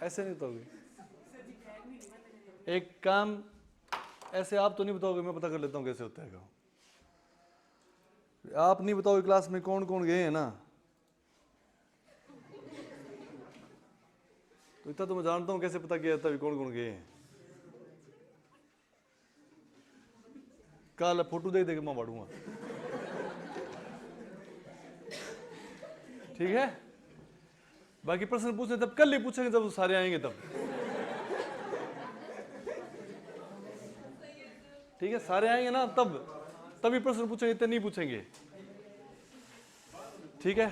ऐसे नहीं बताओगे। एक काम ऐसे आप तो नहीं बताओगे, मैं पता कर लेता हूँ कैसे होता है काम। आप नहीं बताओगे क्लास में कौन कौन गए हैं ना, तो इतना तो मैं जानता हूँ कैसे पता किया जाता है कौन कौन गए हैं। कल फोटो देख देख मैं बढ़ूंगा, ठीक है। बाकी प्रश्न पूछने तब कल ही पूछेंगे जब सारे आएंगे तब, ठीक है। सारे आएंगे ना तब तभी प्रश्न पूछेंगे, इतने नहीं पूछेंगे, ठीक है।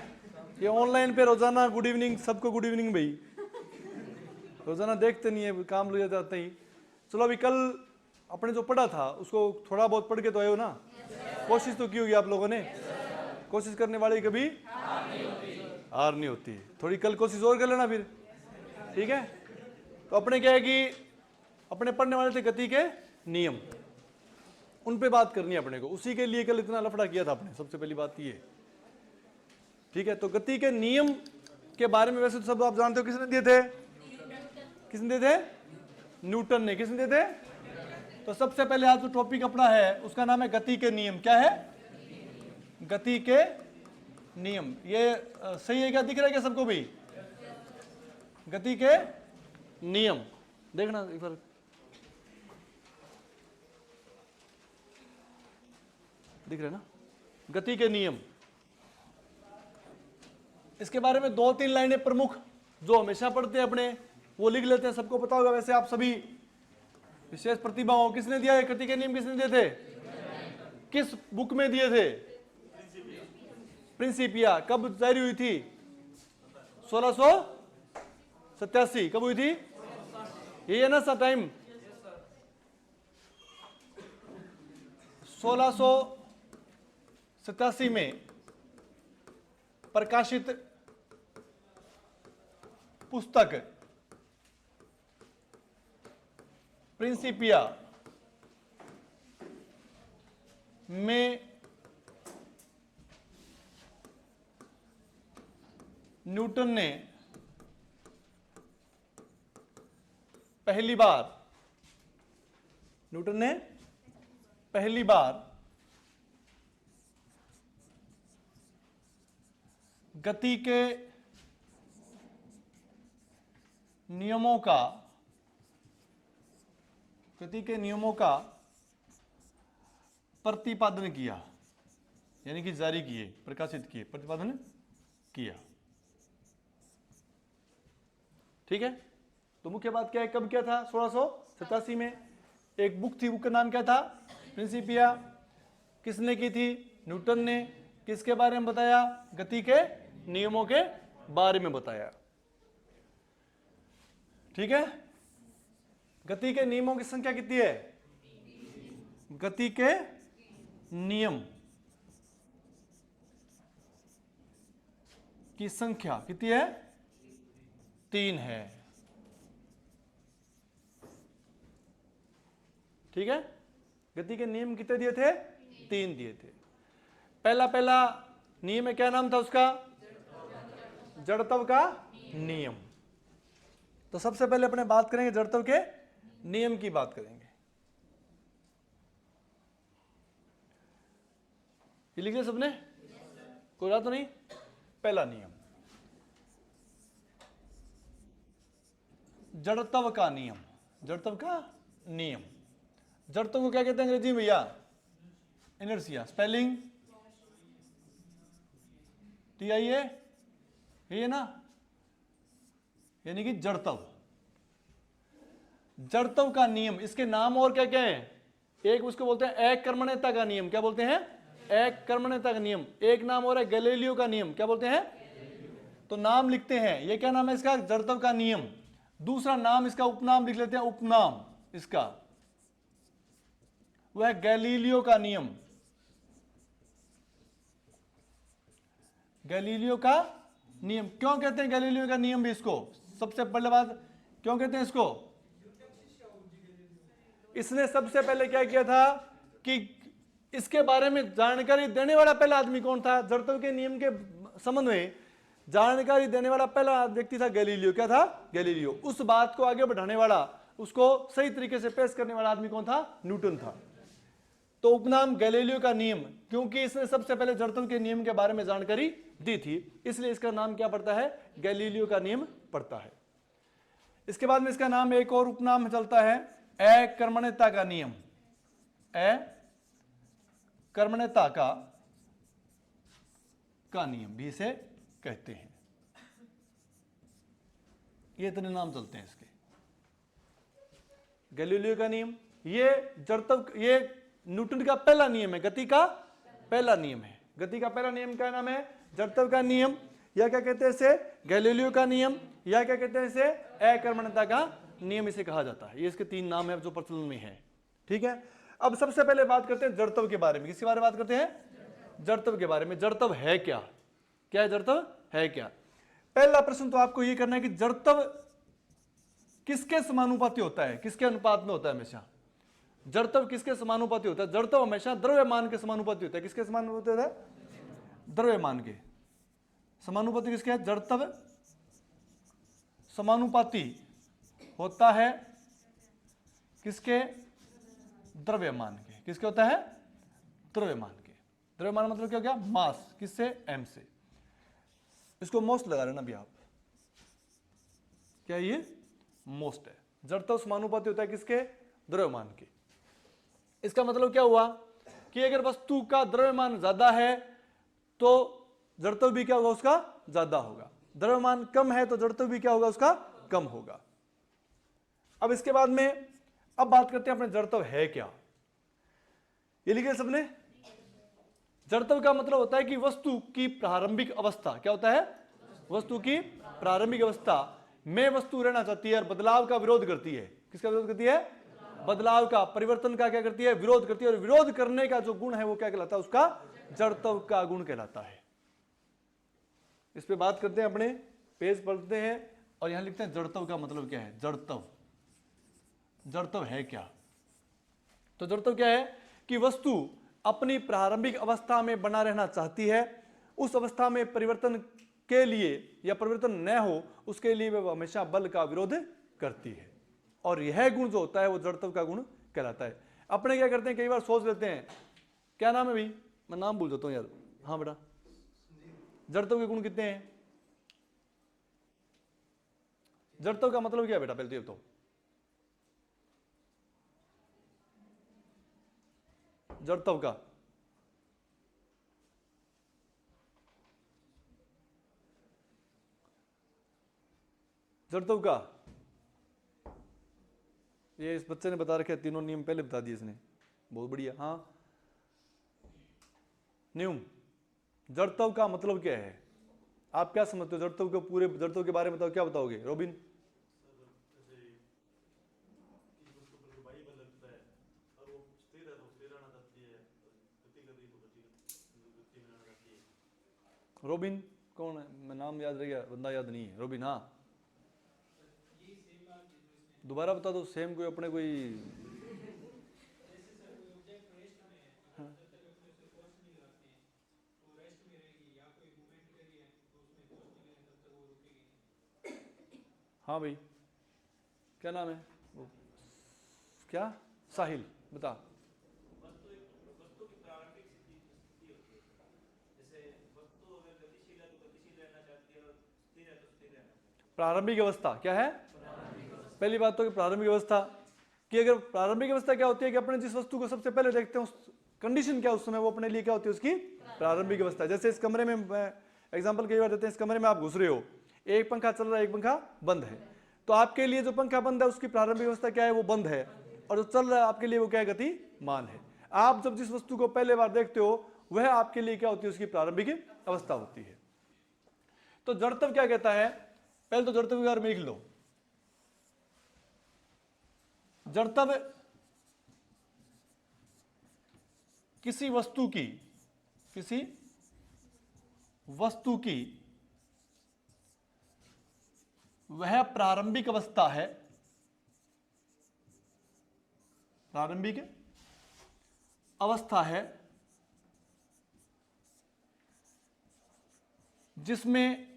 ये ऑनलाइन पे रोजाना गुड इवनिंग, सबको गुड इवनिंग भाई, रोजाना देखते नहीं है, काम ले जाते ही। चलो अभी कल अपने जो पढ़ा था उसको थोड़ा बहुत पढ़ के तो आए हो ना, कोशिश तो की होगी आप लोगों ने। कोशिश करने वाली कभी हार नहीं होती। थोड़ी कल कोशिश और कर लेना फिर, ठीक है। तो अपने क्या है कि अपने पढ़ने वाले थे गति के नियम, उन पे बात करनी है अपने को, उसी के लिए कल इतना लफड़ा किया था आपने। सबसे पहली बात ये, ठीक है। तो गति के नियम के बारे में वैसे तो सब आप जानते हो, किसने दिए थे? किसने दिए थे? न्यूटन ने। किसने दिए थे? तो सबसे पहले आज जो टॉपिक अपना है उसका नाम है गति के नियम। क्या है? गति के नियम। ये सही है क्या? दिख रहा है क्या सबको भी? गति के नियम देखना एक बार, दिख रहा है ना? गति के नियम, इसके बारे में 2-3 लाइनें प्रमुख जो हमेशा पढ़ते हैं अपने, वो लिख लेते हैं। सबको पता होगा वैसे, आप सभी विशेष प्रतिभा हो। किसने दिया है गति के नियम? किसने दिए थे? किस बुक में दिए थे? प्रिंसिपिया। कब जारी हुई थी? 1687। कब हुई थी? ये है ना सा टाइम? 1687 में प्रकाशित पुस्तक प्रिंसिपिया में न्यूटन ने पहली बार गति के नियमों का प्रतिपादन किया, यानी कि जारी किए, प्रकाशित किए, प्रतिपादन किया, ठीक है। तो मुख्य बात क्या है, कब क्या था? 1687 में। एक बुक थी, बुक का नाम क्या था? प्रिंसिपिया। किसने की थी? न्यूटन ने। किसके बारे में बताया? गति के नियमों के बारे में बताया, ठीक है। गति के नियमों की संख्या कितनी है? गति के नियम की संख्या कितनी है? 3 है, ठीक है। गति के नियम कितने दिए थे? 3 दिए थे। पहला नियम है, क्या नाम था उसका? जड़त्व का नियम। तो सबसे पहले अपने बात करेंगे जड़त्व के नियम की बात करेंगे। ये लिख लिया सबने? कोई बात तो नहीं? पहला नियम, जड़त्व का नियम। जड़त्व का नियम, जड़त्व को क्या कहते हैं अंग्रेजी में भैया? इनर्शिया। स्पेलिंग TIA, ये ना, यानी कि जड़त्व। जड़त्व का नियम, इसके नाम और क्या क्या है? एक उसको बोलते हैं एककर्मण्यता का नियम। क्या बोलते हैं? एककर्मण्यता का नियम। एक नाम और है गैलीलियो का नियम। क्या बोलते हैं? तो नाम लिखते हैं, ये क्या नाम है इसका? जड़त्व का नियम। दूसरा नाम इसका, उपनाम लिख लेते हैं, उपनाम इसका वह है गैलीलियो का नियम। गैलीलियो का नियम क्यों कहते हैं गैलीलियो का नियम भी? इसको सबसे पहले बात क्यों कहते हैं इसको? इसने सबसे पहले क्या किया था कि इसके बारे में जानकारी देने वाला पहला आदमी कौन था? जड़त्व के नियम के संबंध में जानकारी देने वाला पहला व्यक्ति था गैलीलियो। क्या था? गैलीलियो। उस बात को आगे बढ़ाने वाला, उसको सही तरीके से पेश करने वाला आदमी कौन था? न्यूटन था। तो उपनाम गैलीलियो का नियम, क्योंकि इसने सबसे पहले जड़त्व के नियम के बारे में जानकारी दी थी, इसलिए इसका नाम क्या पड़ता है? गैलीलियो का नियम पड़ता है। इसके बाद में इसका नाम एक और उपनाम चलता है अकर्मण्यता का नियम। अकर्मण्यता का नियम भी इसे कहते हैं। ये इतने नाम चलते हैं इसके। गैलीलियो का नियम, ये जड़त्व, ये न्यूटन का पहला नियम है, गति का पहला नियम है। गति का पहला नियम का नाम है जड़त्व का नियम, या क्या कहते हैं इसे? गैलीलियो का नियम, या क्या कहते हैं इसे? अकर्मण्यता का नियम इसे कहा जाता है। ये इसके तीन नाम है जो प्रचलन में है। ठीक है, अब सबसे पहले बात करते हैं जड़त्व के बारे में। किसके बारे में बात करते हैं? जड़त्व के बारे में। जड़त्व है क्या? क्या है जड़त्व? है क्या? पहला प्रश्न तो आपको ये करना है कि जड़त्व किसके समानुपाती होता है? किसके अनुपात में होता है? हमेशा जड़त्व किसके समानुपाती होता है? जड़त्व हमेशा द्रव्यमान के समानुपाती होता है। किसके समानुपाती होता है? द्रव्यमान के समानुपाती। किसके है? जड़त्व समानुपाती होता है किसके? द्रव्यमान के। किसके होता है? द्रव्यमान के। द्रव्यमान मतलब क्या हो गया? मास। किससे? एम से। इसको मोस्ट लगा लेना भी आप। क्या ये? मोस्ट है। जड़त्व समानुपाती होता है किसके? द्रव्यमान के। इसका मतलब क्या हुआ कि अगर वस्तु का द्रव्यमान ज्यादा है तो जड़त्व भी क्या होगा? उसका ज्यादा होगा। द्रव्यमान कम है तो जड़त्व भी क्या होगा? उसका कम होगा। अब इसके बाद में अब बात करते हैं अपने जड़त्व है क्या। ये लिखे सबने? जड़त्व का मतलब होता है कि वस्तु की प्रारंभिक अवस्था। क्या होता है? वस्तु की प्रारंभिक अवस्था में वस्तु रहना चाहती है और बदलाव का विरोध करती है। किसका विरोध करती है? बदलाव का, परिवर्तन का क्या करती है? विरोध करती है। और विरोध करने का जो गुण है वो क्या कहलाता है? उसका जड़त्व का गुण कहलाता है। इस पे बात करते हैं, अपने पेज पढ़ते हैं और यहां लिखते हैं जड़त्व का मतलब क्या है। जड़त्व, जड़त्व है क्या? तो जड़त्व क्या है कि वस्तु अपनी प्रारंभिक अवस्था में बना रहना चाहती है, उस अवस्था में परिवर्तन के लिए या परिवर्तन न हो उसके लिए वह हमेशा बल का विरोध करती है। और यह गुण जो होता है वो जड़त्व का गुण कहलाता है। अपने क्या करते हैं, कई बार सोच लेते हैं, क्या नाम है भाई? मैं नाम भूल जाता हूं यार। हाँ बेटा, जड़त्व के गुण कितने हैं? जड़त्व का मतलब क्या है बेटा? पहले तो जड़त्व का ये इस बच्चे ने बता रखे, तीनों नियम पहले बता दिए इसने। बहुत बढ़िया। हाँ, नियम जड़त्व का मतलब क्या है? आप क्या समझते हो? जड़त्व के पूरे जड़त्व के बारे में बताओ, क्या बताओगे रोबिन? रोबिन कौन है? मैं नाम याद रह गया, बंदा याद नहीं है। रोबिन, हाँ दोबारा बता दो। सेम कोई अपने कोई हाँ भाई, क्या नाम है वो? क्या? साहिल बता। प्रारंभिक अवस्था क्या है? पहली बात तो कि प्रारंभिक अवस्था कि अगर प्रारंभिक अवस्था क्या होती है कि अपने जिस वस्तु को सबसे पहले देखते हैं उस कंडीशन क्या उस समय वो अपने लिए क्या होती है? उसकी प्रारंभिक अवस्था। जैसे इस कमरे में एग्जांपल कई बार देते हैं, इस कमरे में आप घुस रहे हो, एक पंखा चल रहा है, एक पंखा बंद है, तो आपके लिए जो पंखा बंद है उसकी प्रारंभिक अवस्था क्या है? वो बंद है। और जो चल रहा है आपके लिए वो क्या है? गतिमान है। आप जब जिस वस्तु को पहले बार देखते हो वह आपके लिए क्या होती है? उसकी प्रारंभिक अवस्था होती है। तो जड़त्व क्या कहता है? पहले तो जड़त्व के बारे में लिख लो। जड़त्व किसी वस्तु की वह प्रारंभिक अवस्था है, प्रारंभिक अवस्था है जिसमें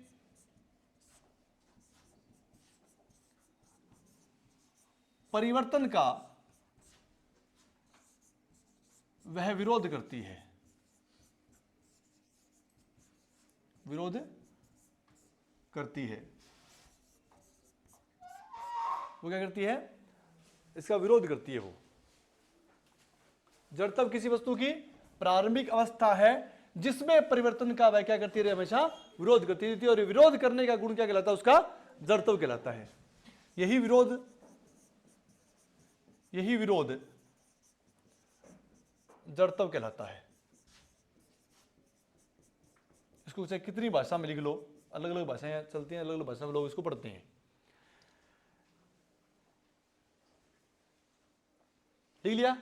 परिवर्तन का वह विरोध करती है, विरोध करती है। वो क्या करती है? इसका विरोध करती है। वो जड़त्व किसी वस्तु की प्रारंभिक अवस्था है जिसमें परिवर्तन का वह क्या करती है? हमेशा विरोध करती रहती है। और विरोध करने का गुण क्या कहलाता है? उसका जड़त्व कहलाता है। यही विरोध जड़त्व कहलाता है। इसको चाहे कितनी भाषा में लिख लो, अलग अलग भाषाएं चलती हैं, अलग अलग भाषा में लोग इसको पढ़ते हैं। लिख लिया?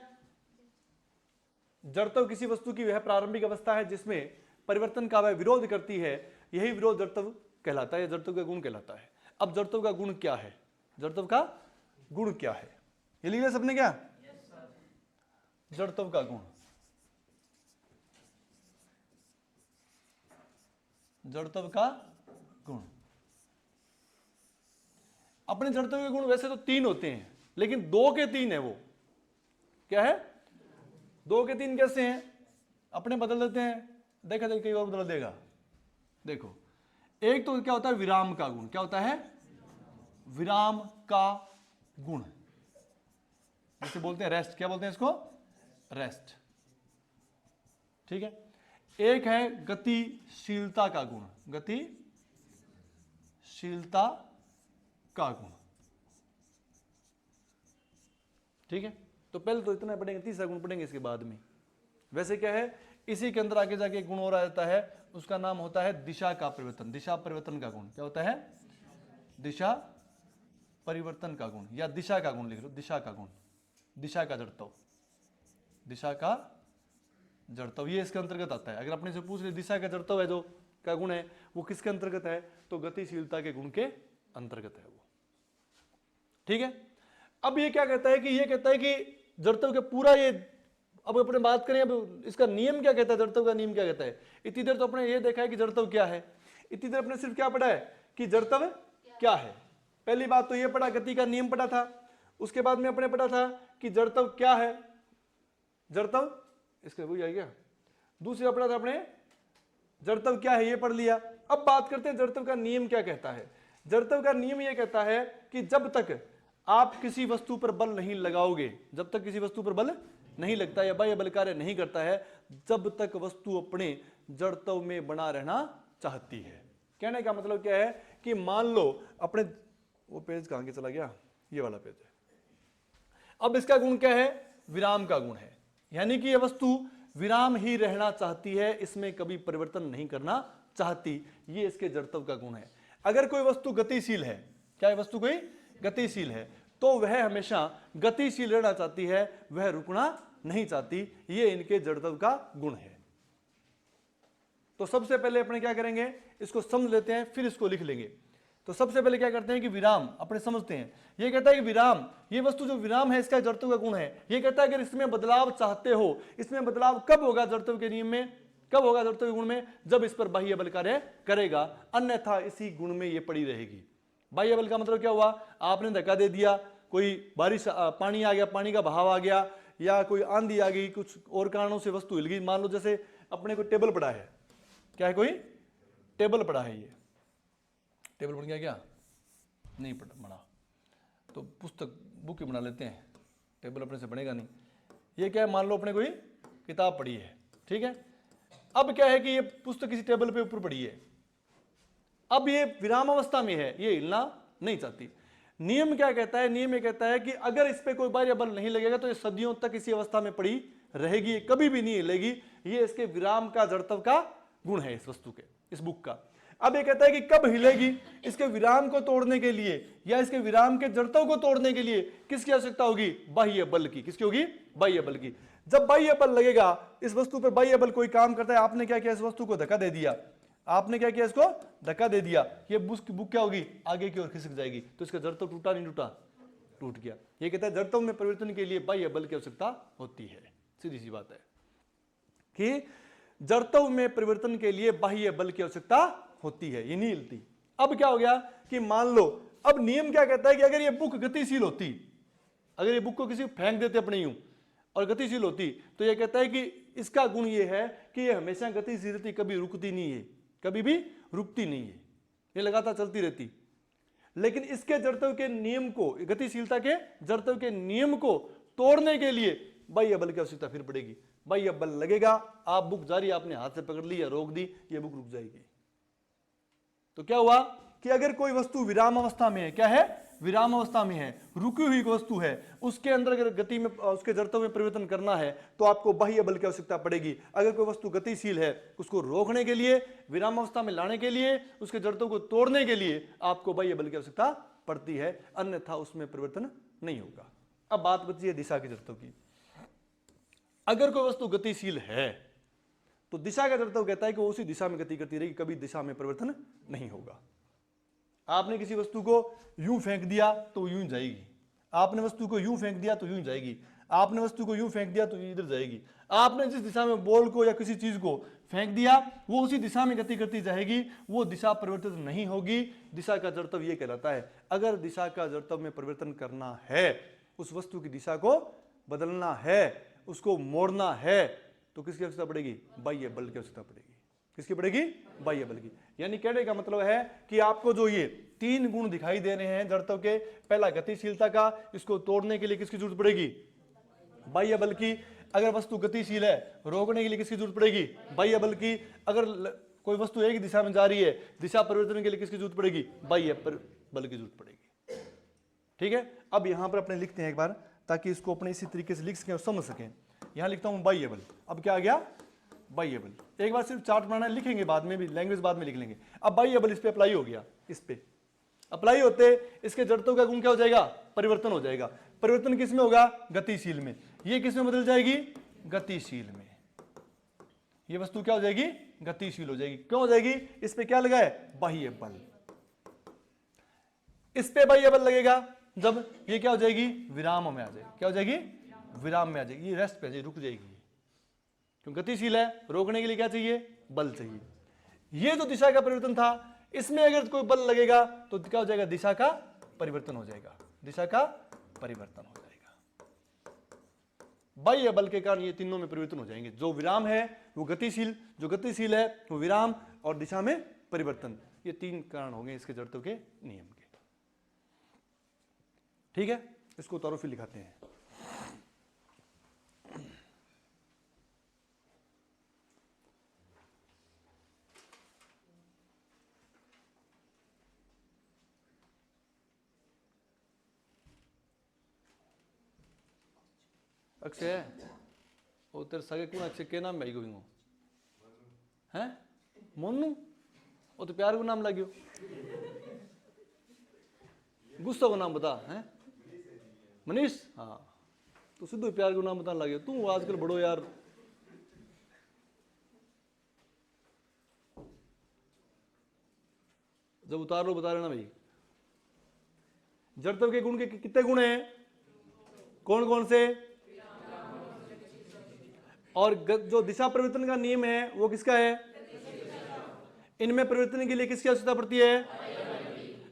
जड़त्व किसी वस्तु की वह प्रारंभिक अवस्था है जिसमें परिवर्तन का वह विरोध करती है। यही विरोध जड़त्व कहलाता है, जड़त्व का गुण कहलाता है। अब जड़त्व का गुण क्या है? जड़त्व का गुण क्या है? ये लिख लिया सबने क्या? जड़त्व का गुण, जड़त्व का गुण। अपने जड़त्व के गुण वैसे तो 3 होते हैं, लेकिन 2 के 3 है। वो क्या है? 2 के 3 कैसे हैं? अपने बदल देते हैं। देखा कई और बदल देगा। देखो, एक तो क्या होता है? विराम का गुण। क्या होता है? विराम का गुण, जिसे बोलते हैं रेस्ट। क्या बोलते हैं इसको? रेस्ट। ठीक है। एक है गतिशीलता का गुण, गतिशीलता का गुण। ठीक है। तो पहले तो इतना पढ़ेंगे, तीसरा गुण पढ़ेंगे इसके बाद में। वैसे क्या है, इसी के अंदर आगे जाके एक गुण और आ जाता है, उसका नाम होता है दिशा का परिवर्तन, दिशा परिवर्तन का गुण। क्या होता है? दिशा परिवर्तन का गुण, या दिशा का गुण लिख लो, दिशा का गुण, दिशा का जड़त्व, दिशा का जड़त्व, ये इसके अंतर्गत आता है। अगर अपने से पूछ ले दिशा का जड़त्व है जो का गुण है वो किसके अंतर्गत है, तो गतिशीलता के गुण के अंतर्गत है वो। ठीक है। अब ये क्या कहता है कि ये कहता है कि जड़त्व के पूरा ये, अब अपने बात करें अब इसका नियम क्या कहता है, जड़त्व का नियम क्या कहता है। इतनी देर तो अपने ये देखा है कि जड़त्व क्या है, इतनी देर अपने सिर्फ क्या पढ़ा है कि जड़त्व क्या है। पहली बात तो ये पढ़ा, गति का नियम पढ़ा था। उसके बाद में अपने पढ़ा था कि जड़त्व क्या है, जड़त्व इसका वही आ गया। दूसरा पढ़ा था अपने जड़त्व क्या है, ये पढ़ लिया। अब बात करते हैं जड़त्व का नियम क्या कहता है। जड़त्व का नियम ये कहता है कि जब तक आप किसी वस्तु पर बल नहीं लगाओगे, जब तक किसी वस्तु पर बल नहीं लगता या बाह्य बल कार्य नहीं करता है, जब तक वस्तु अपने जड़त्व में बना रहना चाहती है। कहने का मतलब क्या है कि मान लो अपने, वो पेज कहां के चला गया, ये वाला पेज है। अब इसका गुण क्या है, विराम का गुण है, यानी कि यह वस्तु विराम ही रहना चाहती है, इसमें कभी परिवर्तन नहीं करना चाहती। ये इसके जड़त्व का गुण है। अगर कोई वस्तु गतिशील है, क्या है वस्तु कोई गतिशील है, तो वह हमेशा गतिशील रहना चाहती है, वह रुकना नहीं चाहती। ये इनके जड़त्व का गुण है। तो सबसे पहले अपने क्या करेंगे, इसको समझ लेते हैं, फिर इसको लिख लेंगे। तो सबसे पहले क्या करते हैं कि विराम अपने समझते हैं। ये कहता है कि विराम, ये वस्तु जो विराम है इसका जड़त्व का गुण है। ये कहता है अगर इसमें बदलाव चाहते हो, इसमें बदलाव कब होगा जड़त्व के नियम में, कब होगा जड़त्व के गुण में, जब इस पर बाह्य बल कार्य करेगा, अन्यथा इसी गुण में ये पड़ी रहेगी। बाह्य बल का मतलब क्या हुआ, आपने धक्का दे दिया, कोई बारिश पानी आ गया, पानी का बहाव आ गया, या कोई आंधी आ गई, कुछ और कारणों से वस्तु हिल गई। मान लो जैसे अपने को टेबल पड़ा है, क्या है, कोई टेबल पड़ा है, ये टेबल बन गया, क्या नहीं बना, तो पुस्तक बुक ही बना लेते हैं, टेबल अपने से बनेगा नहीं। ये क्या है, मान लो अपने कोई किताब पढ़ी है, ठीक है। अब क्या है कि ये पुस्तक किसी टेबल पे ऊपर पड़ी है, अब ये विराम अवस्था में है, ये हिलना नहीं चाहती। नियम क्या कहता है, नियम ये कहता है कि अगर इस पे कोई बाह्य बल नहीं लगेगा तो ये सदियों तक इसी अवस्था में पड़ी रहेगी, कभी भी नहीं हिलेगी। ये इसके विराम का जड़त्व का गुण है इस वस्तु के, इस बुक का। अब ये कहता है कि कब हिलेगी, इसके विराम को तोड़ने के लिए या इसके विराम के जड़त्व को तोड़ने के लिए किसकी आवश्यकता होगी, बाह्य बल की। किसकी होगी, बाह्य बल की। जब बाह्य बल लगेगा, इस वस्तु पर बाह्य बल कोई काम करता है, आपने क्या किया, इस वस्तु को धक्का दे दिया, आपने क्या किया, इसको धक्का दे दिया, ये बुक क्या होगी, आगे की ओर खिसक जाएगी। तो इसका जड़त्व टूटा नहीं टूटा, टूट गया। ये कहता है जड़त्व में परिवर्तन के लिए बाह्य बल की आवश्यकता होती है। सीधी सी बात है कि जड़त्व में परिवर्तन के लिए बाह्य बल की आवश्यकता होती है, ये नहीं हिलती। अब क्या हो गया कि मान लो, अब नियम क्या कहता है कि अगर ये बुक गतिशील होती, अगर ये बुक को किसी फेंक देते अपने यूं और गतिशील होती, तो ये कहता है कि इसका गुण ये है कि ये हमेशा गतिशील रहती, कभी रुकती नहीं है, कभी भी रुकती नहीं है, ये लगातार चलती रहती। लेकिन इसके जड़त्व के नियम को, गतिशीलता के जड़त्व के नियम को तोड़ने के लिए बाह्य बल की आवश्यकता फिर पड़ेगी। बाह्य बल लगेगा, आप बुक जारी आपने हाथ से पकड़ ली या रोक दी, ये बुक रुक जाएगी। तो क्या हुआ कि अगर कोई वस्तु विराम अवस्था में है, क्या है, विराम अवस्था में है, रुकी हुई वस्तु है, उसके अंदर अगर गति में, उसके जड़त्व में परिवर्तन करना है तो आपको बाह्य बल की आवश्यकता पड़ेगी। अगर कोई वस्तु गतिशील है, उसको रोकने के लिए, विराम अवस्था में लाने के लिए, उसके जड़त्व को तोड़ने के लिए आपको बाह्य बल की आवश्यकता पड़ती है, अन्यथा उसमें परिवर्तन नहीं होगा। अब बात बची है दिशा के जड़त्व की। अगर कोई वस्तु गतिशील है तो दिशा का जड़त्व कहता है कि वो उसी दिशा में गति करती रहेगी, कभी दिशा में परिवर्तन नहीं होगा। आपने किसी वस्तु को यूं फेंक दिया तो यूं जाएगी, आपने वस्तु को यूं फेंक दिया तो यूं जाएगी, आपने वस्तु को यूं फेंक दिया तो इधर जाएगी। आपने जिस दिशा में बॉल को या किसी चीज को फेंक दिया वो उसी दिशा में गति करती जाएगी, वो दिशा परिवर्तित नहीं होगी। दिशा का जड़त्व ये कहलाता है। अगर दिशा का जड़त्व में परिवर्तन करना है, उस वस्तु की दिशा को बदलना है, उसको मोड़ना है, तो किसकी आवश्यकता पड़ेगी, बाह्य बल की आवश्यकता पड़ेगी। किसकी पड़ेगी, बाह्य बल की। यानी कहने का मतलब है कि आपको जो ये तीन गुण दिखाई दे रहे हैं जड़त्व के, पहला गतिशीलता का, इसको तोड़ने के लिए किसकी जरूरत पड़ेगी, बाह्य बल की। अगर वस्तु गतिशील है, रोकने के लिए किसकी जरूरत पड़ेगी, बाह्य बल की। अगर कोई वस्तु एक दिशा में जा रही है, दिशा परिवर्तन के लिए किसकी जरूरत पड़ेगी, बाह्य बल की जरूरत पड़ेगी। ठीक है, अब यहां पर अपने लिखते हैं एक बार, ताकि इसको अपने इसी तरीके से लिख सकें और समझ सकें। यहां लिखता हूं बाह्य बल। अब क्या आ गया, बाह्य बल। एक बार सिर्फ चार्ट बनाना, लिखेंगे बाद में भी, लैंग्वेज बाद में लिख लेंगे। अब बाह्य बल इस पे अप्लाई हो गया, इस पे अप्लाई होते इसके जड़त्व का गुण क्या हो जाएगा, परिवर्तन हो जाएगा। परिवर्तन किस में होगा, गतिशील में। ये किस में बदल जाएगी, गतिशील में। ये वस्तु क्या हो जाएगी, गतिशील हो जाएगी। क्यों हो जाएगी, इस पे क्या लगा है, बाह्य बल। इस पे बाह्य बल लगेगा जब ये क्या हो जाएगी, विराम में आ जाएगी। क्या हो जाएगी, विराम में आ जाएगी, ये रेस्ट पे आ जाएगी, रुक जाएगी। क्यों, गतिशील है, रोकने के लिए क्या चाहिए, बल चाहिए। ये जो दिशा का परिवर्तन था, इसमें अगर कोई बल लगेगा तो क्या हो जाएगा, दिशा का परिवर्तन हो जाएगा, दिशा का परिवर्तन हो जाएगा। बाह्य बल के कारण ये तीनों में परिवर्तन हो जाएंगे। जो विराम है वो गतिशील, जो गतिशील है वो विराम, और दिशा में परिवर्तन। ये तीन कारण होंगे इसके जड़त्व के नियम के। ठीक है, इसको तौर फिर लिखाते हैं। अक्षय है वो तेरे सगे कौन, अक्षय के नाम भाई गोविंगो हैं, मोनू वो तो प्यार को नाम लाग्यो, गुस्सा को नाम बता हैं, मनीष। हाँ तो सीधो प्यार को नाम बताने लगे। तू आजकल बड़ो यार, जब उतार लो बता लेना भाई। जड़त्व के गुण के कितने गुण हैं, कौन कौन से, और जो दिशा परिवर्तन का नियम है वो किसका है, इनमें परिवर्तन के लिए किसकी आवश्यकता पड़ती है,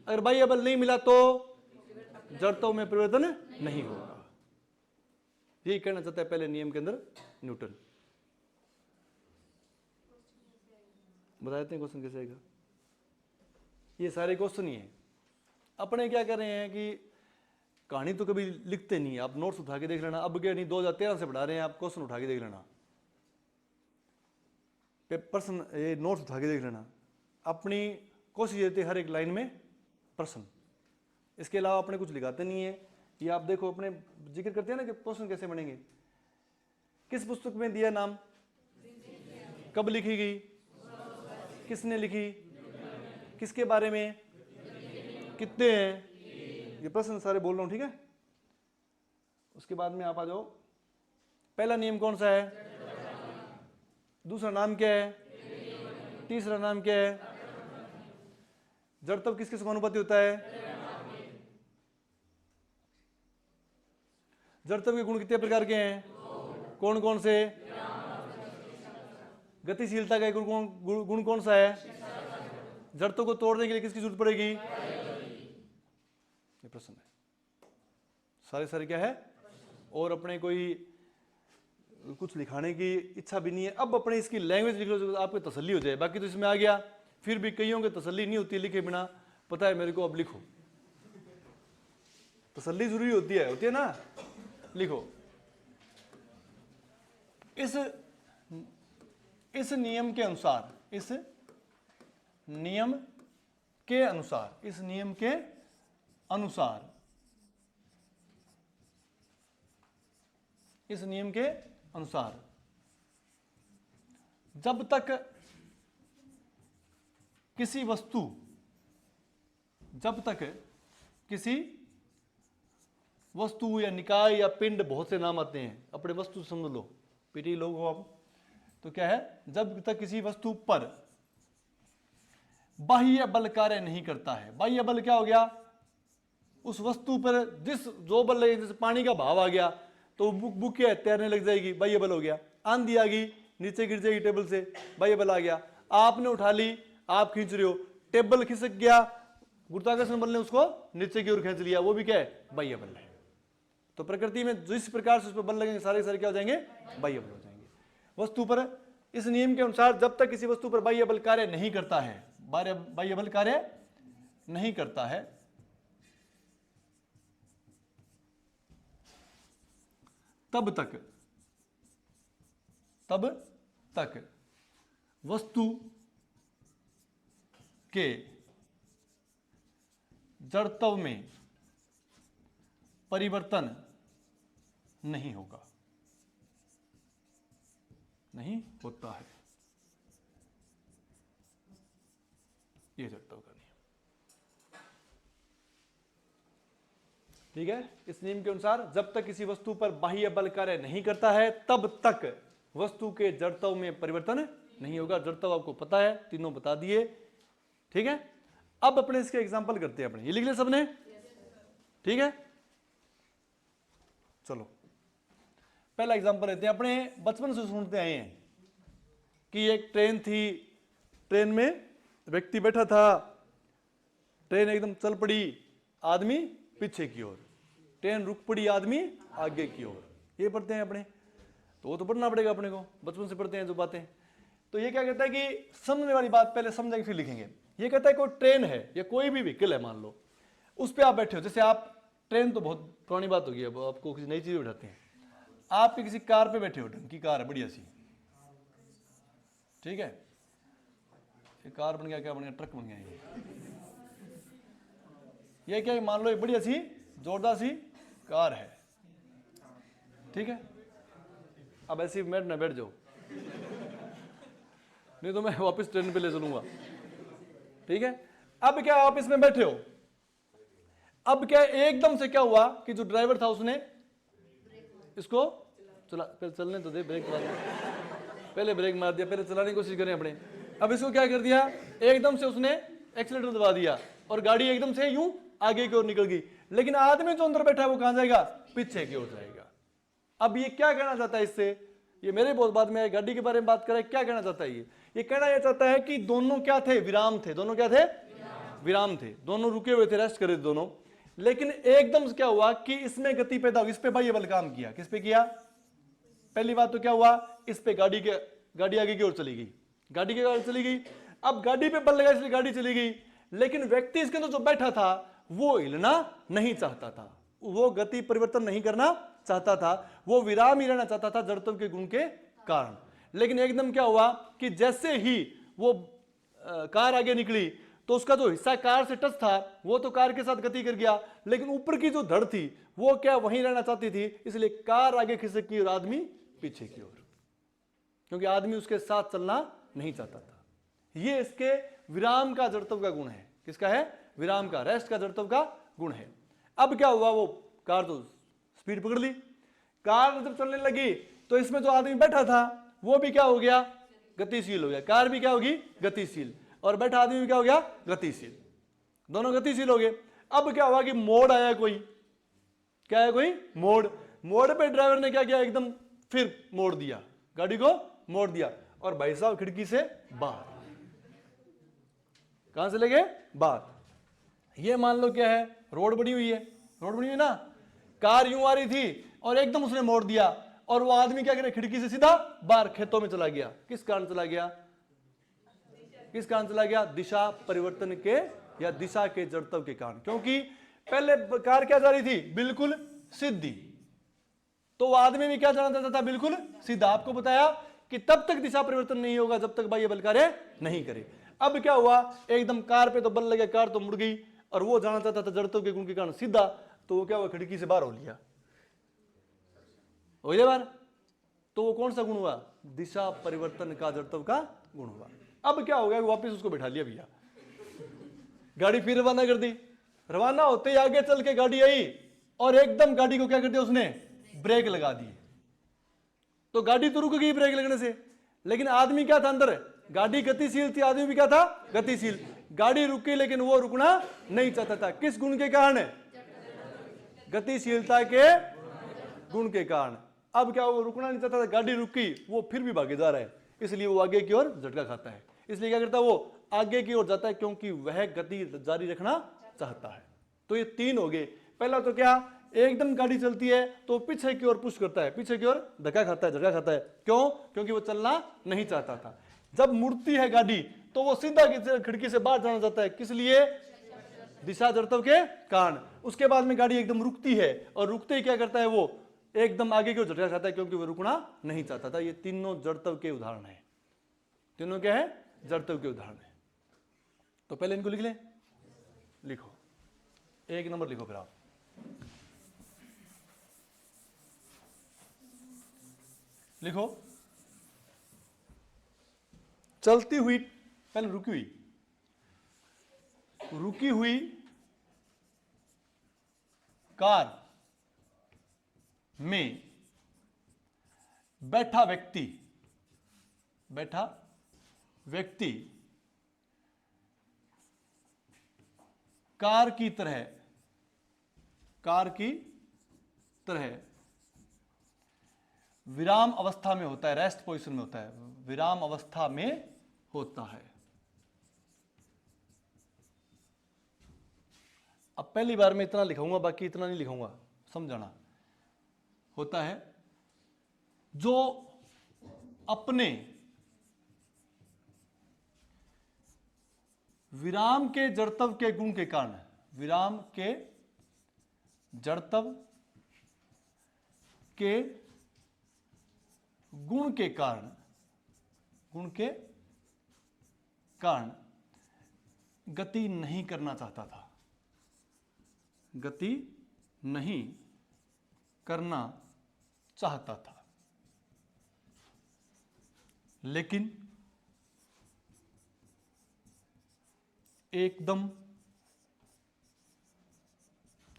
अगर बाह्य बल नहीं मिला तो जड़त्व में परिवर्तन नहीं होगा। यही कहना चाहता है पहले नियम के अंदर न्यूटन। बता देते हैं क्वेश्चन कैसे आएगा। ये सारे क्वेश्चन ही है। अपने क्या कर रहे हैं कि कहानी तो कभी लिखते नहीं है, आप नोट्स उठा के देख लेना। अब क्या नहीं, 2013 से पढ़ा रहे हैं, आप क्वेश्चन उठा के देख लेना, प्रश्न, ये नोट्स उठा के देख लेना। अपनी कोशिश रहती है हर एक लाइन में प्रश्न, इसके अलावा अपने कुछ लिखाते नहीं है। ये आप देखो, अपने जिक्र करते हैं ना कि प्रश्न कैसे बनेंगे। किस पुस्तक में दिया नाम, कब लिखी गई, किसने लिखी, किसके बारे में, कितने हैं, ये प्रश्न सारे बोल रहा हूं, ठीक है। उसके बाद में आप आ जाओ, पहला नियम कौन सा है, दूसरा नाम क्या है, तीसरा नाम क्या है, जड़त्व किसके समानुपाती होता है, जड़त्व के गुण कितने प्रकार के हैं, कौन कौन से, गतिशीलता का गुण कौन सा है, जड़त्व को तोड़ने के लिए किसकी जरूरत पड़ेगी, ये प्रश्न है। सारे क्या है, और अपने कोई कुछ लिखाने की इच्छा भी नहीं है। अब अपने इसकी लैंग्वेज लिख लो तो आपको तसल्ली हो जाए, बाकी तो इसमें आ गया। फिर भी कईयों की तसल्ली नहीं होती लिखे बिना, पता है मेरे को, अब लिखो, तसल्ली जरूरी होती है ना, लिखो। इस नियम के अनुसार, इस नियम के अनुसार, इस नियम के अनुसार, इस नियम के अनुसार जब तक किसी वस्तु, जब तक किसी वस्तु या निकाय या पिंड, बहुत से नाम आते हैं, अपने वस्तु समझ लो, पीटी लोग हो आप, तो क्या है, जब तक किसी वस्तु पर बाह्य बल कार्य नहीं करता है। बाह्य बल क्या हो गया, उस वस्तु पर जो बल लगे, जैसे पानी का भाव आ गया तो बुक क्या है, तैरने लग जाएगी, बाह्य बल हो गया। आंधी आ गई, नीचे गिर जाएगी टेबल से, बाह्य बल आ गया। आपने उठा ली, आप खींच रहे हो, टेबल खिसक गया, गुरुत्वाकर्षण बल ने उसको नीचे की ओर खींच लिया, वो भी क्या है, बाह्य बल है। तो प्रकृति में जिस प्रकार से उस पर बल लगेंगे सारे क्या हो जाएंगे, बाह्य बल हो जाएंगे। वस्तु पर इस नियम के अनुसार जब तक किसी वस्तु पर बाह्य बल कार्य नहीं करता है, बाह्य बल कार्य नहीं करता है, तब तक वस्तु के जड़त्व में परिवर्तन नहीं होगा, नहीं होता है। ये जड़त्व का नियम, ठीक है। इस नियम के अनुसार जब तक किसी वस्तु पर बाह्य बल कार्य नहीं करता है, तब तक वस्तु के जड़त्व में परिवर्तन नहीं होगा। जड़त्व आपको पता है, तीनों बता दिए, ठीक है। अब अपने इसके एग्जांपल करते हैं, अपने ये लिख लिया सबने, ठीक है। चलो पहला एग्जांपल लेते हैं। अपने बचपन से सुनते आए हैं कि एक ट्रेन थी, ट्रेन में व्यक्ति बैठा था, ट्रेन एकदम चल पड़ी, आदमी पीछे की ओर, ट्रेन रुक पड़ी, आदमी आगे की ओर। ये पढ़ते हैं अपने, तो वो तो पढ़ना पड़ेगा अपने को, बचपन से पढ़ते हैं जो बातें। तो ये क्या कहता है कि समझने वाली बात पहले समझेंगे फिर लिखेंगे। ये कहता है कोई ट्रेन है या कोई भी व्हीकल है, मान लो उस पर आप बैठे हो। जैसे आप, ट्रेन तो बहुत पुरानी बात होगी, अब आपको किसी नई चीज उठाते हैं, आप किसी कार पे बैठे हो, ढंग की कार है, बढ़िया सी, ठीक है। ये कार बन गया, क्या बन गया, ट्रक बन गया। ये क्या है, मान लो एक बढ़िया सी जोरदार सी कार है, ठीक है। अब ऐसी मैट ना बैठ जाओ, नहीं तो मैं वापस ट्रेन पे ले चलूंगा, ठीक है। अब क्या आप इसमें बैठे हो, अब क्या एकदम से क्या हुआ कि जो ड्राइवर था उसने इसको चला, पहले चलने तो दे, ब्रेक मार दिया, पहले ब्रेक मार दिया, पहले चलाने की कोशिश करें अपने। अब इसको क्या कर दिया, एकदम से उसने एक्सीलेटर दबा दिया और गाड़ी एकदम से यूं आगे की ओर निकल गई। लेकिन आदमी जो अंदर बैठा है वो कहां जाएगा, पीछे की ओर जाएगा। अब ये क्या कहना चाहता है इससे, ये मेरे बहुत बाद में गाड़ी के बारे में बात करें, क्या कहना चाहता है ये कहना यह चाहता है कि दोनों क्या थे, विराम थे। दोनों क्या थे, विराम थे, दोनों रुके हुए थे, रेस्ट करे थे दोनों। लेकिन एकदम से क्या हुआ कि इसमें गति पैदा हुई, इस पे बाह्य बल काम किया। किस पे किया, पहली बात तो क्या हुआ, इस पे गाड़ी आगे की ओर चली गई, गाड़ी की ओर चली गई। अब गाड़ी पे बल लगा इसलिए गाड़ी चली गई, लेकिन व्यक्ति इसके अंदर जो बैठा था वो हिलना नहीं चाहता था, वो गति परिवर्तन नहीं करना चाहता था, वो विराम ही रहना चाहता था जड़त्व के गुण के कारण। लेकिन एकदम क्या हुआ कि जैसे ही वो कार आगे निकली तो उसका जो हिस्सा कार से टच था वो तो कार के साथ गति कर गया, लेकिन ऊपर की जो धड़ थी वो क्या वहीं रहना चाहती थी, इसलिए कार आगे खिसक की और आदमी पीछे की ओर, क्योंकि आदमी उसके साथ चलना नहीं चाहता था। ये इसके विराम का जड़त्व का गुण है। किसका है, विराम का, रेस्ट का जड़त्व का गुण है। अब क्या हुआ, वो कार तो स्पीड पकड़ ली, कार जब चलने लगी तो इसमें जो आदमी बैठा था वो भी क्या हो गया, गतिशील हो गया। कार भी क्या होगी, गतिशील, और बैठा आदमी भी क्या हो गया, गतिशील, दोनों गतिशील हो गए। अब क्या हुआ कि मोड़ आया, कोई क्या है, कोई मोड़। मोड़ पे ड्राइवर ने क्या किया, एकदम फिर मोड़ दिया, गाड़ी को मोड़ दिया, और भाई साहब खिड़की से बाहर। कहां से लगे, बाहर। ये मान लो क्या है, रोड बनी हुई है, रोड बनी हुई ना, कार यूं आ रही थी और एकदम उसने मोड़ दिया और वो आदमी क्या करे, खिड़की से सीधा बाहर खेतों में चला गया। किस कारण चला गया? किस कारण चला गया? दिशा परिवर्तन के या दिशा के जड़त्व के कारण। क्योंकि पहले कार क्या जा रही थी? बिल्कुल सीधी, तो वो आदमी भी क्या जाना चाहता था? बिल्कुल सीधा। आपको बताया कि तब तक दिशा परिवर्तन नहीं होगा जब तक बाह्य बल कार्य नहीं करे। अब क्या हुआ, एकदम कार पे तो बल लगे, कार तो मुड़ गई, और वो जाना चाहता था जड़त्व के गुण के कारण सीधा, तो वो क्या हुआ, खिड़की से बाहर हो लिया, हो गया बाहर। तो वो कौन सा गुण हुआ? दिशा परिवर्तन का जड़त्व का गुण हुआ। अब क्या हो गया, वापस उसको बैठा लिया भैया, गाड़ी फिर रवाना कर दी। रवाना होते ही आगे चल के गाड़ी आई और एकदम गाड़ी को क्या कर दिया उसने? ब्रेक लगा दी। तो गाड़ी तो रुक गई ब्रेक लगने से, लेकिन आदमी क्या था अंदर? गाड़ी गतिशील थी, आदमी भी क्या था? गतिशील। गाड़ी रुक गई लेकिन वो रुकना नहीं चाहता था। किस गुण के कारण? गतिशीलता के गुण के कारण। अब क्या, वो रुकना नहीं चाहता था, गाड़ी रुक गई, वो फिर भी भागे जा रहा है, इसलिए वो आगे की ओर झटका खाता है। इसलिए क्या करता है, वो आगे की ओर जाता है, क्योंकि वह गति जारी रखना चाहता है। तो ये तीन हो गए। पहला तो क्या, एकदम गाड़ी चलती है तो पीछे की ओर पुश करता है, पीछे की ओर धक्का खाता है, झटका खाता है। क्यों? क्योंकि वो चलना नहीं चाहता था। जब मुड़ती है गाड़ी तो वो सीधा खिड़की से बाहर जाना चाहता है, किस लिए? दिशा जड़त्व के कारण। उसके बाद में गाड़ी एकदम रुकती है और रुकते ही क्या करता है, वो एकदम आगे की ओर झटका खाता है, क्योंकि वो रुकना नहीं चाहता था। ये तीनों जड़त्व के उदाहरण है। तीनों क्या है? जड़त्व के उदाहरण है। तो पहले इनको लिख लें, लिखो, एक नंबर लिखो फिर आप। लिखो, चलती हुई, पहले रुकी हुई, रुकी हुई कार में बैठा व्यक्ति, बैठा व्यक्ति कार की तरह, कार की तरह विराम अवस्था में होता है, रेस्ट पोजीशन में होता है, विराम अवस्था में होता है। अब पहली बार में इतना लिखाऊंगा, बाकी इतना नहीं लिखाऊंगा, समझाना। होता है जो अपने विराम के जड़त्व के गुण के कारण, विराम के जड़त्व के गुण के कारण, गुण के कारण गति नहीं करना चाहता था, गति नहीं करना चाहता था, लेकिन एकदम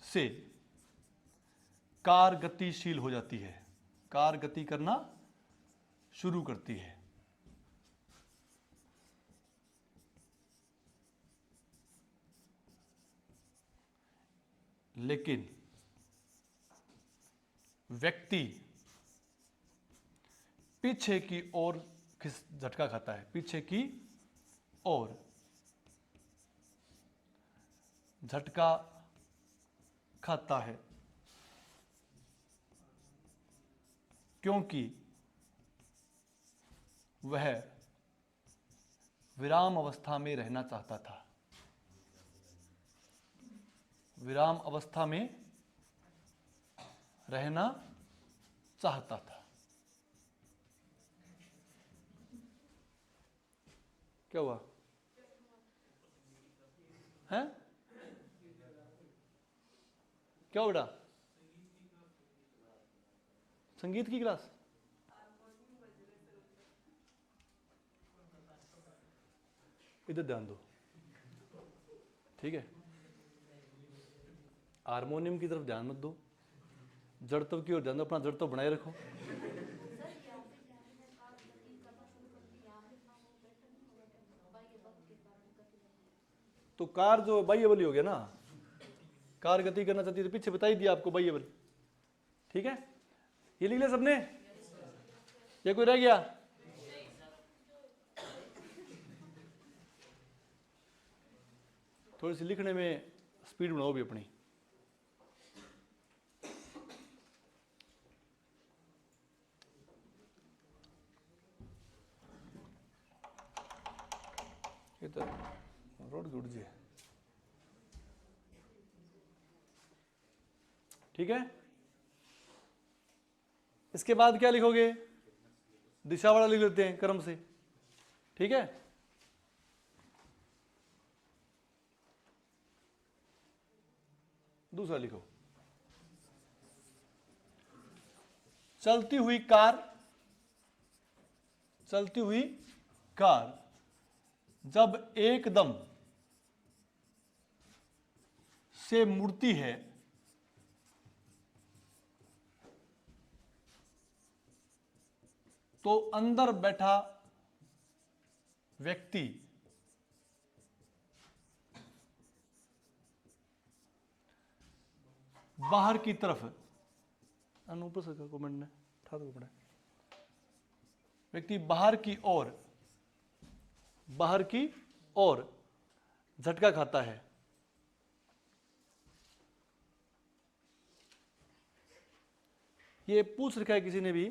से कार गतिशील हो जाती है, कार गति करना शुरू करती है। लेकिन व्यक्ति पीछे की ओर झटका खाता है, पीछे की ओर झटका खाता है, क्योंकि वह विराम अवस्था में रहना चाहता था, विराम अवस्था में रहना चाहता था। क्या हुआ है? क्या हो बेटा? संगीत की क्लास? इधर ध्यान दो, ठीक है? हारमोनियम की तरफ ध्यान मत दो, जड़त्व की ओर ध्यान दो, अपना जड़त्व बनाए रखो। तो कार जो बाह्य बल हो गया ना, कार गति करना चाहती है तो पीछे बता ही दिया आपको बाह्य बल, ठीक है? ये लिख लिया सबने? ये कोई रह गया? थोड़ी सी लिखने में स्पीड बनाओ भी अपनी। ये तो रोड गुड़ जी है। ठीक है, इसके बाद क्या लिखोगे? दिशा वाला लिख लेते हैं क्रम से। ठीक है, दूसरा लिखो, चलती हुई कार, चलती हुई कार जब एकदम से मुड़ती है तो अंदर बैठा व्यक्ति बाहर की तरफ, ऊपर से कमेंट ने था तो पड़ा, व्यक्ति बाहर की ओर झटका खाता है। ये पूछ रखा है किसी ने भी,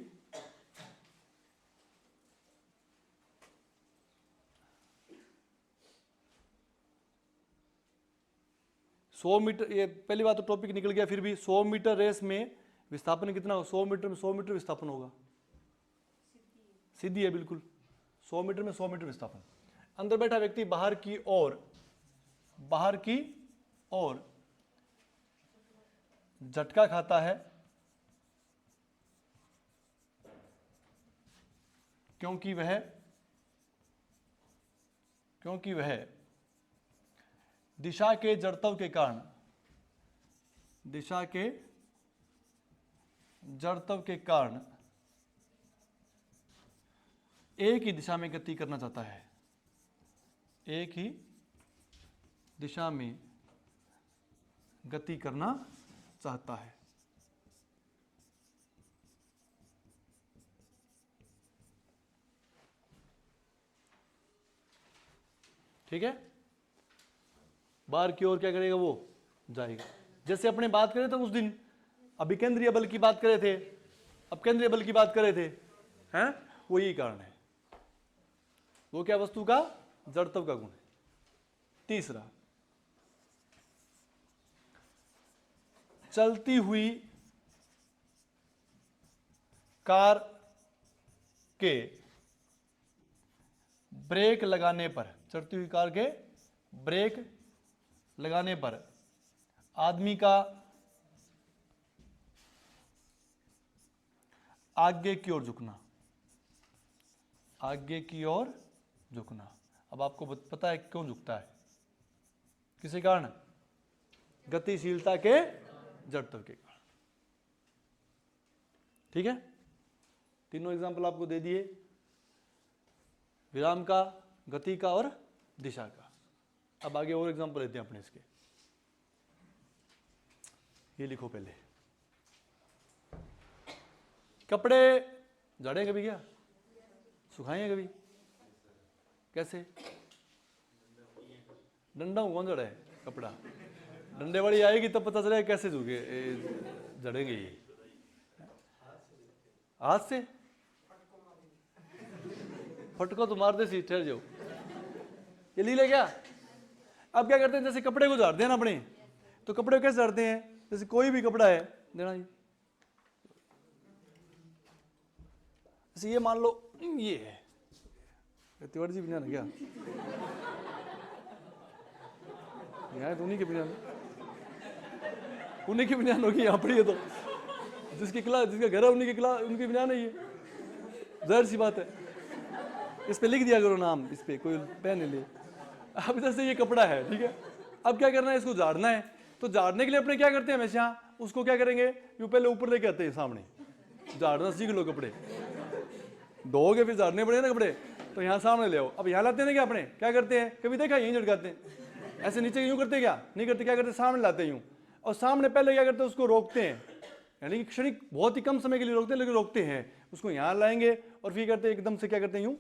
सौ मीटर, ये पहली बात तो टॉपिक निकल गया, फिर भी 100 मीटर रेस में विस्थापन कितना होगा? 100 मीटर में 100 मीटर विस्थापन होगा, सीधी है बिल्कुल। 100 मीटर में 100 मीटर विस्थापन। अंदर बैठा व्यक्ति बाहर की ओर झटका खाता है क्योंकि वह दिशा के जड़त्व के कारण एक ही दिशा में गति करना चाहता है, एक ही दिशा में गति करना चाहता है। ठीक है, बाहर की ओर क्या करेगा? वो जाएगा। जैसे अपने बात करें तो उस दिन अभिकेंद्रीय बल की बात करे थे, अब केंद्रीय बल की बात करे थे, हैं? वो यही कारण है। वो क्या? वस्तु का जड़त्व का गुण है। तीसरा, चलती हुई कार के ब्रेक लगाने पर, चलती हुई कार के ब्रेक लगाने पर आदमी का आगे की ओर झुकना, आगे की ओर झुकना। अब आपको पता है क्यों झुकता है? किसी कारण? गतिशीलता के जड़त्व के कारण। ठीक है, तीनों एग्जांपल आपको दे दिए, विराम का, गति का और दिशा का। अब आगे और एग्जांपल लेते हैं अपने इसके। ये लिखो पहले, कपड़े झाड़े कभी क्या? सुखाए कभी? कैसे? डंडा कौन जड़ा है कपड़ा? डंडे वाली आएगी तब पता चलेगा कैसे झुके जड़ेंगे। ये हाथ से फटको तो मार दे सी, ठहर जाओ। ये ली ले क्या? अब क्या करते हैं, जैसे कपड़े को झाड़ते हैं ना अपने, तो कपड़े को कैसे झाड़ते हैं? जैसे कोई भी कपड़ा है देना जी, जैसे ये मान लो ये है, तिवारी जी बनियान है क्या? यहाँ तो उन्हीं के बनियान, उन्हीं की बनियान होगी यहाँ पर। ये तो जिसका घर है उन्हीं की उनकी बनियान है। ये जाहिर सी बात है, इस पे लिख दिया करो नाम, इस पे कोई पेन नहीं ले। अब इधर से ये कपड़ा है, ठीक है। अब क्या करना है, इसको झाड़ना है। तो झाड़ने के लिए अपने क्या करते हैं हमेशा, उसको क्या करेंगे, यूं पहले ऊपर लेके आते हैं सामने, झाड़ना सीख लो। कपड़े धोगे फिर झाड़ने पड़े ना कपड़े, तो यहाँ सामने ले आओ। अब यहाँ लाते हैं क्या, अपने क्या करते हैं, कभी देखा यहीं झटकाते हैं, ऐसे नीचे यूं करते क्या? नहीं करते। क्या करते, सामने लाते हैं यूं, और सामने पहले क्या करते हैं, उसको रोकते हैं, यानी कि क्षणिक बहुत ही कम समय के लिए रोकते हैं, लेकिन रोकते हैं। उसको यहाँ लाएंगे और फिर करते हैं एकदम से, क्या करते हैं यूं,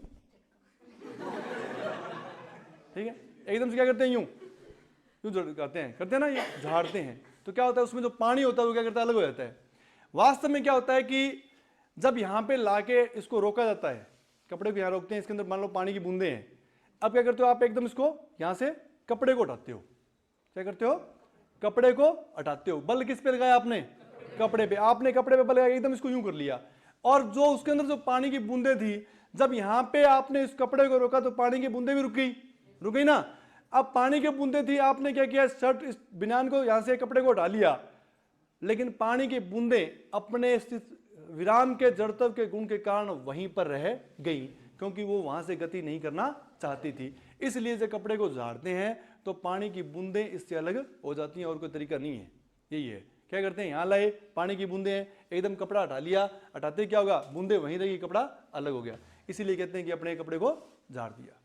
ठीक है, एकदम से क्या करते हैं यूं यूं झटकाते हैं, करते हैं ना, ये झाड़ते हैं। तो क्या होता है, उसमें जो पानी होता है वो क्या करता है, अलग हो जाता है। वास्तव में क्या होता है कि जब यहाँ पे लाके इसको रोका जाता है, कपड़े को यहाँ रोकते हैं, इसके अंदर मान लो पानी की बूंदे हैं, अब क्या करते हो आप, एकदम इसको यहां से कपड़े को हटाते हो। क्या करते हो, कपड़े को हटाते हो। बल किस पे लगाया आपने, कपड़े पे। आपने कपड़े पे बल लगाया, एकदम इसको यूं कर लिया, और जो उसके अंदर जो पानी की बूंदें थी, जब यहां पे आपने इस कपड़े को रोका तो पानी की बूंदें भी रुक गई ना। अब पानी की बूंदें थी, आपने क्या किया, शर्ट इस बिनान को यहां से कपड़े को हटा लिया, लेकिन पानी की बूंदें अपने विराम के जड़त्व के गुण के कारण वहीं पर रह गई, क्योंकि वो वहां से गति नहीं करना चाहती थी। इसलिए जब कपड़े को झाड़ते हैं तो पानी की बूंदें इससे अलग हो जाती हैं, और कोई तरीका नहीं है। यही है, क्या करते हैं, यहां लाए, पानी की बूंदें हैं, एकदम कपड़ा हटा लिया, हटाते क्या होगा, बूंदें वहीं रही, कपड़ा अलग हो गया। इसीलिए कहते हैं कि अपने कपड़े को झाड़ दिया।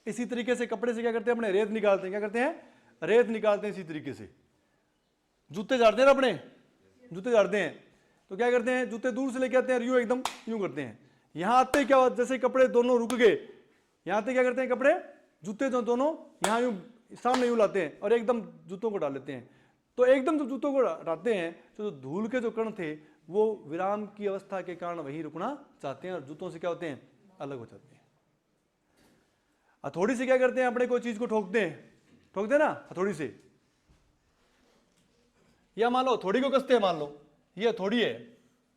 इसी तरीके से कपड़े से क्या करते हैं, अपने रेत निकालते हैं। क्या करते हैं, रेत निकालते हैं। इसी तरीके से जूते झाड़ते हैं ना, अपने जूते झाड़ते हैं तो क्या करते हैं, जूते दूर से लेके आते हैं, यूं एकदम यूं करते हैं। यहां आते क्या हुआ, जैसे कपड़े दोनों रुक गए, यहां आते क्या करते हैं, कपड़े जूते जो दोनों यहां यूं सामने यूं लाते हैं और एकदम जूतों को डाल लेते हैं। तो एकदम जो जूतों को हटाते हैं तो धूल के जो कण थे वो विराम की अवस्था के कारण वहीं रुकना चाहते हैं, और जूतों से क्या होते हैं, अलग हो जाते हैं। हथौड़ी से क्या करते हैं, अपने कोई चीज को ठोकते हैं ना हथौड़ी से, या मान लो हथौड़ी को कसते हैं, मान लो ये हथौड़ी है,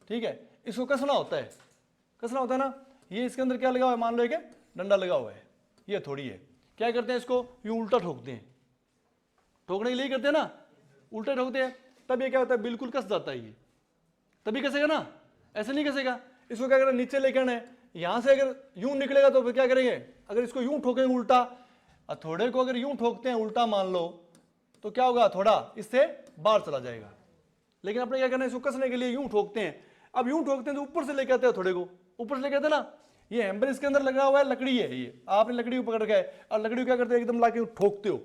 ठीक है, इसको कसना होता है ना। ये इसके अंदर क्या लगा हुआ है, मान लो एक डंडा लगा हुआ है, ये हथौड़ी है। क्या करते हैं, इसको यूं उल्टा ठोकते हैं, ठोकने के लिए करते हैं ना, उल्टा ठोकते हैं, तब ये क्या होता है, बिल्कुल कस जाता है। ये तभी कसेगा ना, ऐसे नहीं कसेगा। इसको क्या करना, नीचे लेकर आना है, यहां से अगर यूं निकलेगा तो फिर क्या करेंगे, अगर इसको यूं ठोकेंगे उल्टा, हथौड़े को अगर यूं ठोकते हैं उल्टा मान लो, तो क्या होगा, थोड़ा इससे बाहर चला जाएगा। लेकिन अपने क्या करना है, इसको कसने के लिए यूं ठोकते हैं। अब यूं ठोकते हैं तो ऊपर से लेके आते हैं, थोड़े को ऊपर से लेके आते हैं ना। ये हैम्बर इसके अंदर लगा हुआ है, लकड़ी है, ये आपने लकड़ी को पकड़ के आए और लकड़ी को क्या करते हैं, एकदम लाके ठोकते हो।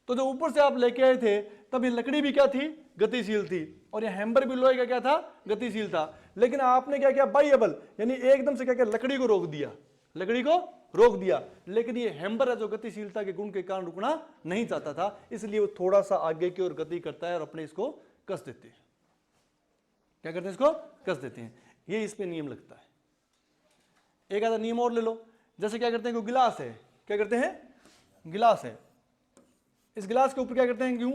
तो जो ऊपर से आप लेके आए थे तब ये लकड़ी भी क्या थी, गतिशील थी, और ये हैम्बर भी लोहे का क्या था, गतिशील था। लेकिन आपने क्या किया, बाह्य बल, यानी एकदम से क्या किया, लकड़ी को रोक दिया। लेकिन ये हैम्बर है जो गतिशीलता के गुण के कारण रुकना नहीं चाहता था, इसलिए वो थोड़ा सा आगे की ओर गति करता है और अपने इसको कस देते हैं। क्या करते हैं, इसको कस देते हैं। ये इस पे नियम लगता है। एक आधा नियम और ले लो, जैसे क्या करते हैं, कोई गिलास है, क्या करते हैं, गिलास है, इस गिलास के ऊपर क्या करते हैं, यूं